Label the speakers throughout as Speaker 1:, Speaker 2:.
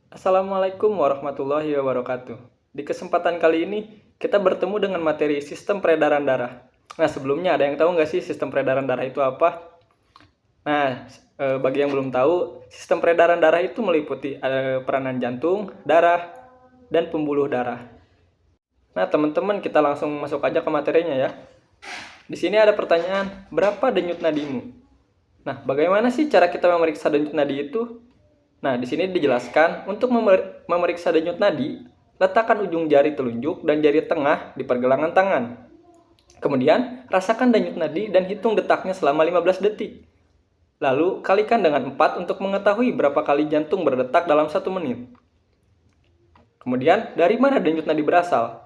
Speaker 1: Assalamualaikum warahmatullahi wabarakatuh. Di kesempatan kali ini, kita bertemu dengan materi sistem peredaran darah. Nah, sebelumnya ada yang tahu nggak sih sistem peredaran darah itu apa? Nah, bagi yang belum tahu, sistem peredaran darah itu meliputi peranan jantung, darah, dan pembuluh darah. Nah, teman-teman, kita langsung masuk aja ke materinya ya. Di sini ada pertanyaan, berapa denyut nadimu? Nah, bagaimana sih cara kita memeriksa denyut nadi itu? Nah, di sini dijelaskan untuk memeriksa denyut nadi, letakkan ujung jari telunjuk dan jari tengah di pergelangan tangan. Kemudian, rasakan denyut nadi dan hitung detaknya selama 15 detik. Lalu, kalikan dengan 4 untuk mengetahui berapa kali jantung berdetak dalam 1 menit. Kemudian, dari mana denyut nadi berasal?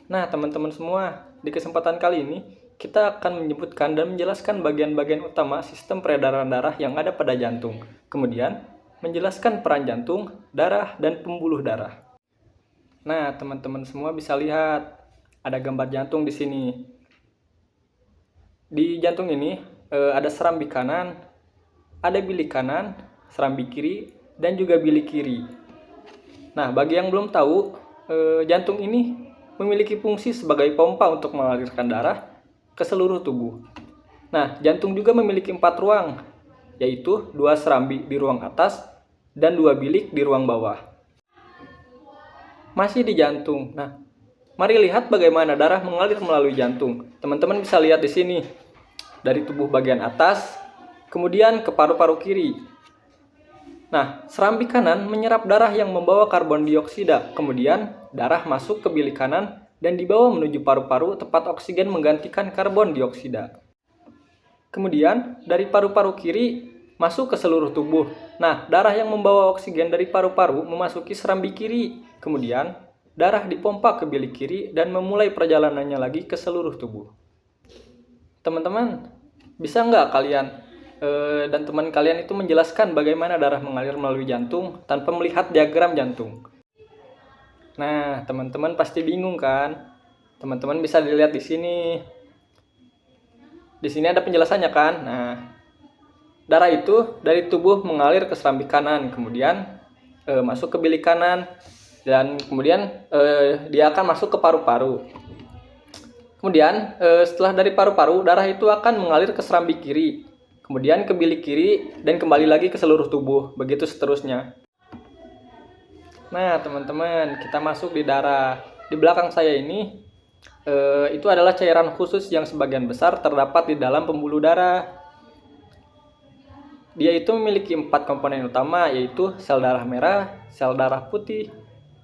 Speaker 1: Nah, teman-teman semua, di kesempatan kali ini, kita akan menyebutkan dan menjelaskan bagian-bagian utama sistem peredaran darah yang ada pada jantung. Kemudian, menjelaskan peran jantung, darah, dan pembuluh darah. Nah, teman-teman semua bisa lihat, ada gambar jantung di sini. Di jantung ini, ada serambi kanan, ada bilik kanan, serambi kiri, dan juga bilik kiri. Nah, bagi yang belum tahu, jantung ini memiliki fungsi sebagai pompa untuk mengalirkan darah ke seluruh tubuh. Nah, jantung juga memiliki 4 ruang, yaitu 2 serambi di ruang atas dan 2 bilik di ruang bawah. Masih di jantung. Nah, mari lihat bagaimana darah mengalir melalui jantung. Teman-teman bisa lihat di sini, dari tubuh bagian atas, kemudian ke paru-paru kiri. Nah, serambi kanan menyerap darah yang membawa karbon dioksida, kemudian darah masuk ke bilik kanan dan dibawa menuju paru-paru tempat oksigen menggantikan karbon dioksida. Kemudian, dari paru-paru kiri masuk ke seluruh tubuh. Nah, darah yang membawa oksigen dari paru-paru memasuki serambi kiri. Kemudian, darah dipompa ke bilik kiri dan memulai perjalanannya lagi ke seluruh tubuh. Teman-teman, bisa nggak kalian dan teman kalian itu menjelaskan bagaimana darah mengalir melalui jantung tanpa melihat diagram jantung? Nah, teman-teman pasti bingung kan? Teman-teman bisa dilihat di sini. Di sini ada penjelasannya kan? Nah, darah itu dari tubuh mengalir ke serambi kanan, kemudian masuk ke bilik kanan, dan kemudian dia akan masuk ke paru-paru. Kemudian setelah dari paru-paru, darah itu akan mengalir ke serambi kiri, kemudian ke bilik kiri, dan kembali lagi ke seluruh tubuh, begitu seterusnya. Nah, teman-teman, kita masuk di darah. Di belakang saya ini, itu adalah cairan khusus yang sebagian besar terdapat di dalam pembuluh darah. Dia itu memiliki 4 komponen utama, yaitu sel darah merah, sel darah putih,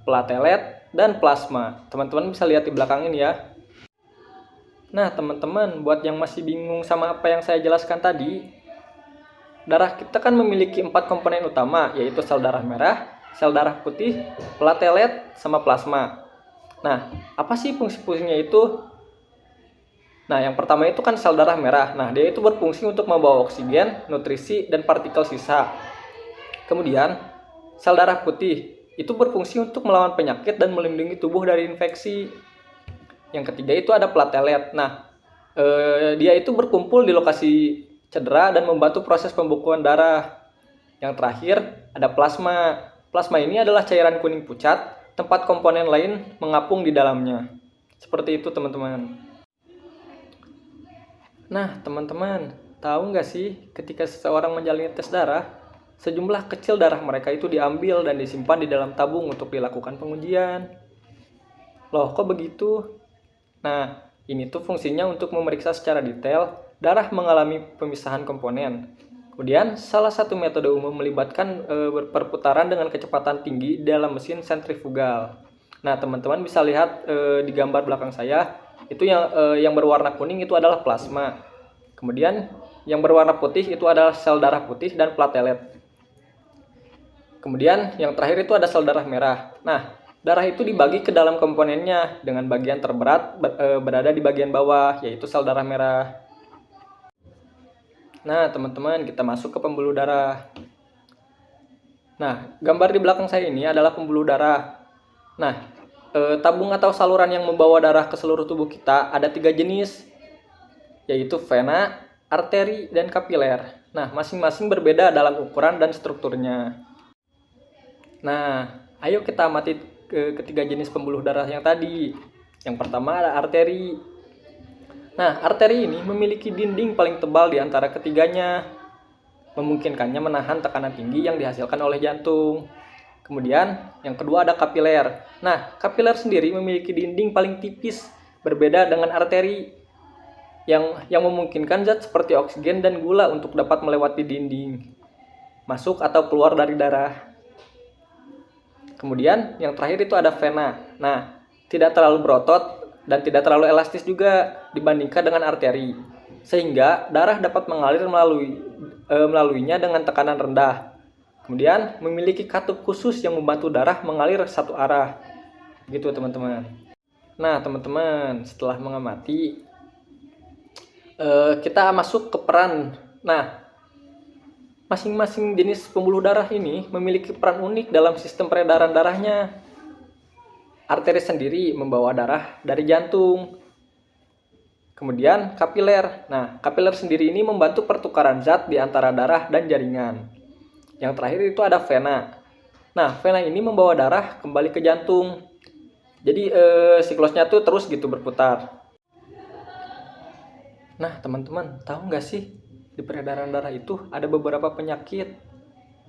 Speaker 1: platelet, dan plasma. Teman-teman bisa lihat di belakang ini ya. Nah, teman-teman, buat yang masih bingung sama apa yang saya jelaskan tadi, darah kita kan memiliki 4 komponen utama, yaitu sel darah merah, sel darah putih, platelet, sama plasma. Nah, apa sih fungsi-fungsinya itu? Nah, yang pertama itu kan sel darah merah. Nah, dia itu berfungsi untuk membawa oksigen, nutrisi, dan partikel sisa. Kemudian, sel darah putih itu berfungsi untuk melawan penyakit dan melindungi tubuh dari infeksi. Yang ketiga itu ada platelet. Nah, dia itu berkumpul di lokasi cedera dan membantu proses pembekuan darah. Yang terakhir ada plasma. Plasma ini adalah cairan kuning pucat, tempat komponen lain mengapung di dalamnya. Seperti itu teman-teman. Nah, teman-teman, tahu nggak sih ketika seseorang menjalani tes darah, sejumlah kecil darah mereka itu diambil dan disimpan di dalam tabung untuk dilakukan pengujian. Loh, kok begitu? Nah, ini tuh fungsinya untuk memeriksa secara detail darah mengalami pemisahan komponen. Kemudian, salah satu metode umum melibatkan perputaran dengan kecepatan tinggi dalam mesin sentrifugal. Nah, teman-teman bisa lihat di gambar belakang saya, itu yang berwarna kuning itu adalah plasma. Kemudian, yang berwarna putih itu adalah sel darah putih dan platelet. Kemudian, yang terakhir itu ada sel darah merah. Nah, darah itu dibagi ke dalam komponennya dengan bagian terberat berada di bagian bawah, yaitu sel darah merah. Nah, teman-teman, kita masuk ke pembuluh darah. Nah, gambar di belakang saya ini adalah pembuluh darah. Nah, tabung atau saluran yang membawa darah ke seluruh tubuh kita ada 3 jenis, yaitu vena, arteri, dan kapiler. Nah, masing-masing berbeda dalam ukuran dan strukturnya. Nah, ayo kita amati ketiga jenis pembuluh darah yang tadi. Yang pertama ada arteri. Nah, arteri ini memiliki dinding paling tebal di antara ketiganya, memungkinkannya menahan tekanan tinggi yang dihasilkan oleh jantung. Kemudian, yang kedua ada kapiler. Nah, kapiler sendiri memiliki dinding paling tipis, berbeda dengan arteri yang memungkinkan zat seperti oksigen dan gula untuk dapat melewati dinding, masuk atau keluar dari darah. Kemudian yang terakhir itu ada vena. Nah, tidak terlalu berotot dan tidak terlalu elastis juga dibandingkan dengan arteri, sehingga darah dapat mengalir melaluinya dengan tekanan rendah. Kemudian memiliki katup khusus yang membantu darah mengalir satu arah. Gitu teman-teman. Nah teman-teman, setelah mengamati, kita masuk ke peran. Nah, masing-masing jenis pembuluh darah ini memiliki peran unik dalam sistem peredaran darahnya. Arteri sendiri membawa darah dari jantung. Kemudian kapiler. Nah, kapiler sendiri ini membantu pertukaran zat di antara darah dan jaringan. Yang terakhir itu ada vena. Nah, vena ini membawa darah kembali ke jantung. Jadi siklusnya tuh terus gitu berputar. Nah, teman-teman, tahu nggak sih di peredaran darah itu ada beberapa penyakit.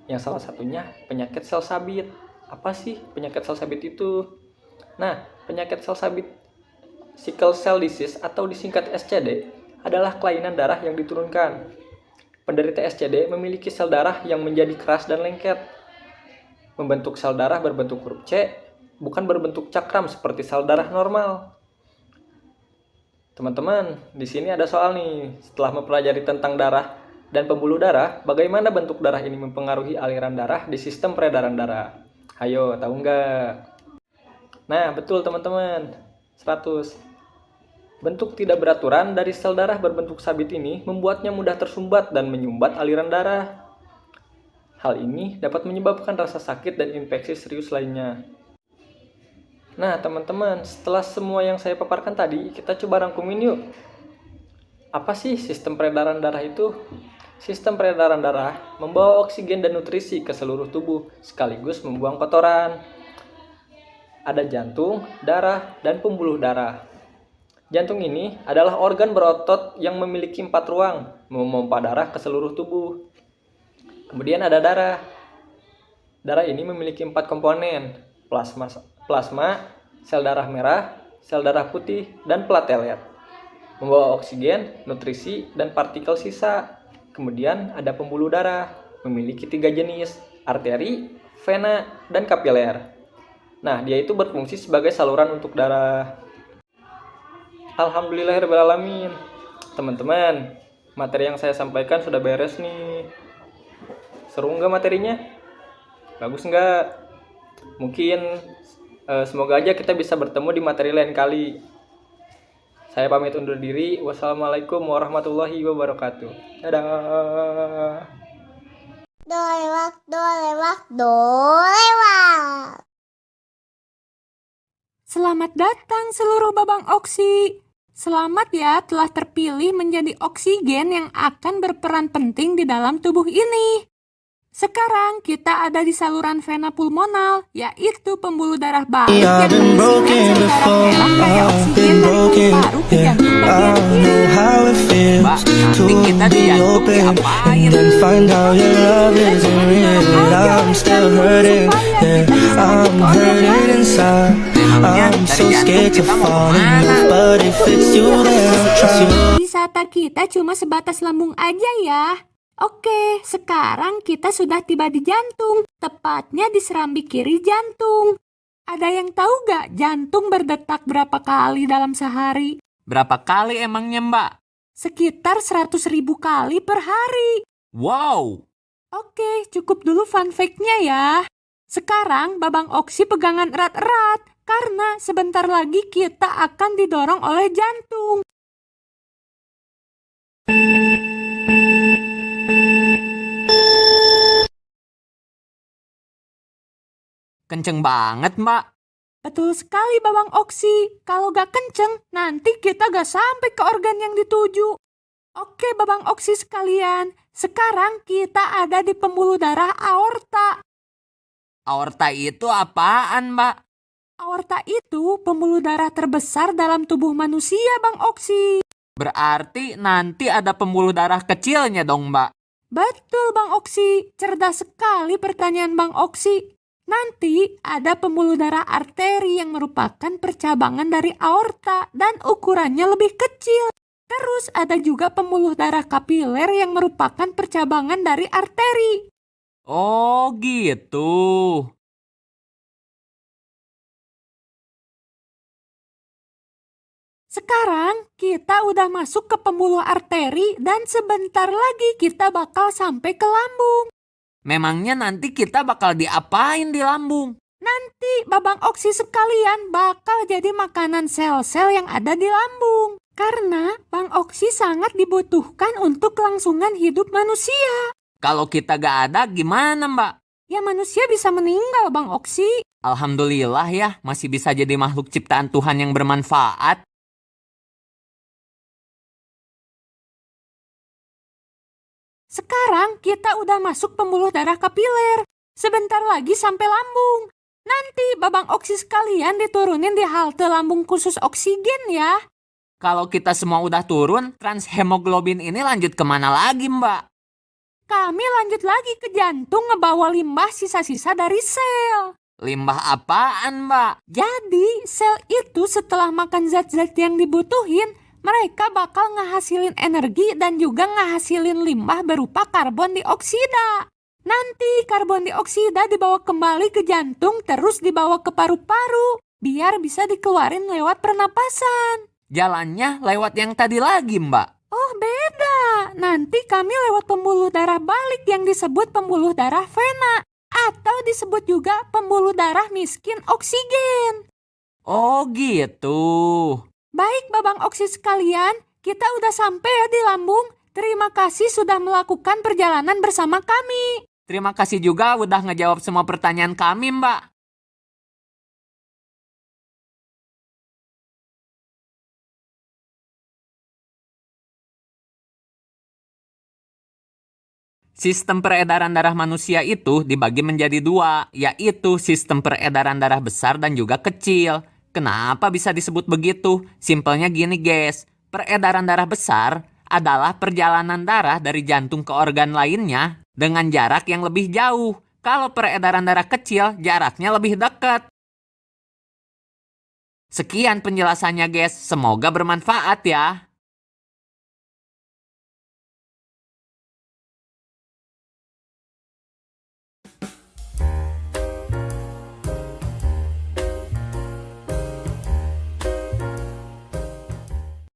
Speaker 1: Yang salah satunya penyakit sel sabit. Apa sih penyakit sel sabit itu? Nah, penyakit sel sabit sickle cell disease atau disingkat SCD adalah kelainan darah yang diturunkan. Penderita SCD memiliki sel darah yang menjadi keras dan lengket, membentuk sel darah berbentuk huruf C, bukan berbentuk cakram seperti sel darah normal. Teman-teman, di sini ada soal nih. Setelah mempelajari tentang darah dan pembuluh darah, bagaimana bentuk darah ini mempengaruhi aliran darah di sistem peredaran darah? Ayo, tahu nggak? Nah, betul teman-teman. 100. Bentuk tidak beraturan dari sel darah berbentuk sabit ini membuatnya mudah tersumbat dan menyumbat aliran darah. Hal ini dapat menyebabkan rasa sakit dan infeksi serius lainnya. Nah, teman-teman, setelah semua yang saya paparkan tadi, kita coba rangkumin yuk. Apa sih sistem peredaran darah itu? Sistem peredaran darah membawa oksigen dan nutrisi ke seluruh tubuh, sekaligus membuang kotoran. Ada jantung, darah, dan pembuluh darah. Jantung ini adalah organ berotot yang memiliki 4 ruang, memompa darah ke seluruh tubuh. Kemudian ada darah. Darah ini memiliki 4 komponen, plasma, sel darah merah, sel darah putih, dan platelet. Membawa oksigen, nutrisi, dan partikel sisa. Kemudian ada pembuluh darah, memiliki 3 jenis, arteri, vena, dan kapiler. Nah, dia itu berfungsi sebagai saluran untuk darah. Alhamdulillahirrahmanirrahim. Teman-teman, materi yang saya sampaikan sudah beres nih. Seru nggak materinya? Bagus nggak? Mungkin semoga aja kita bisa bertemu di materi lain kali. Saya pamit undur diri. Wassalamualaikum warahmatullahi wabarakatuh. Dadah.
Speaker 2: Dolewak.
Speaker 3: Selamat datang seluruh Babang Oksi. Selamat ya telah terpilih menjadi oksigen yang akan berperan penting di dalam tubuh ini. Sekarang kita ada di saluran vena pulmonal, yaitu pembuluh darah balik yang mengisikan sel darah merah kayak oksigen dari paru ke jantung bagian kiri. Mbak, nanti kita di jantung diapain? Wisata kita cuma sebatas lambung aja ya. Oke, sekarang kita sudah tiba di jantung, tepatnya di serambi kiri jantung. Ada yang tahu gak jantung berdetak berapa kali dalam sehari?
Speaker 4: Berapa kali emangnya, Mbak?
Speaker 3: Sekitar 100.000 kali per hari.
Speaker 4: Wow!
Speaker 3: Oke, cukup dulu fun fact-nya ya. Sekarang Babang Oksi pegangan erat-erat, karena sebentar lagi kita akan didorong oleh jantung.
Speaker 4: Kenceng banget, Mbak.
Speaker 3: Betul sekali Babang Oksi. Kalau gak kenceng, nanti kita gak sampai ke organ yang dituju. Oke Babang Oksi sekalian, sekarang kita ada di pembuluh darah aorta.
Speaker 4: Aorta itu apaan, Mbak?
Speaker 3: Aorta itu pembuluh darah terbesar dalam tubuh manusia, Bang Oksi.
Speaker 4: Berarti nanti ada pembuluh darah kecilnya dong, Mbak.
Speaker 3: Betul, Bang Oksi. Cerdas sekali pertanyaan Bang Oksi. Nanti ada pembuluh darah arteri yang merupakan percabangan dari aorta dan ukurannya lebih kecil. Terus ada juga pembuluh darah kapiler yang merupakan percabangan dari arteri.
Speaker 4: Oh, gitu.
Speaker 3: Sekarang kita udah masuk ke pembuluh arteri dan sebentar lagi kita bakal sampai ke lambung.
Speaker 4: Memangnya nanti kita bakal diapain di lambung?
Speaker 3: Nanti Babang Oksi sekalian bakal jadi makanan sel-sel yang ada di lambung. Karena Bang Oksi sangat dibutuhkan untuk kelangsungan hidup manusia.
Speaker 4: Kalau kita gak ada gimana, Mbak?
Speaker 3: Ya manusia bisa meninggal, Bang Oksi.
Speaker 4: Alhamdulillah ya, masih bisa jadi makhluk ciptaan Tuhan yang bermanfaat.
Speaker 3: Sekarang kita udah masuk pembuluh darah kapiler. Sebentar lagi sampai lambung. Nanti Babang Oksi sekalian diturunin di halte lambung khusus oksigen ya.
Speaker 4: Kalau kita semua udah turun, transhemoglobin ini lanjut kemana lagi, Mbak?
Speaker 3: Kami lanjut lagi ke jantung ngebawa limbah sisa-sisa dari sel.
Speaker 4: Limbah apaan, Mbak?
Speaker 3: Jadi sel itu setelah makan zat-zat yang dibutuhin, mereka bakal ngehasilin energi dan juga ngehasilin limbah berupa karbon dioksida. Nanti karbon dioksida dibawa kembali ke jantung terus dibawa ke paru-paru biar bisa dikeluarin lewat pernapasan.
Speaker 4: Jalannya lewat yang tadi lagi, Mbak.
Speaker 3: Oh beda, nanti kami lewat pembuluh darah balik yang disebut pembuluh darah vena atau disebut juga pembuluh darah miskin oksigen.
Speaker 4: Oh gitu.
Speaker 3: Baik Babang Oksi sekalian, kita udah sampai ya di lambung. Terima kasih sudah melakukan perjalanan bersama kami.
Speaker 4: Terima kasih juga udah ngejawab semua pertanyaan kami, Mbak. Sistem peredaran darah manusia itu dibagi menjadi dua, yaitu sistem peredaran darah besar dan juga kecil. Kenapa bisa disebut begitu? Simpelnya gini, guys. Peredaran darah besar adalah perjalanan darah dari jantung ke organ lainnya dengan jarak yang lebih jauh. Kalau peredaran darah kecil, jaraknya lebih dekat. Sekian penjelasannya, guys. Semoga bermanfaat ya.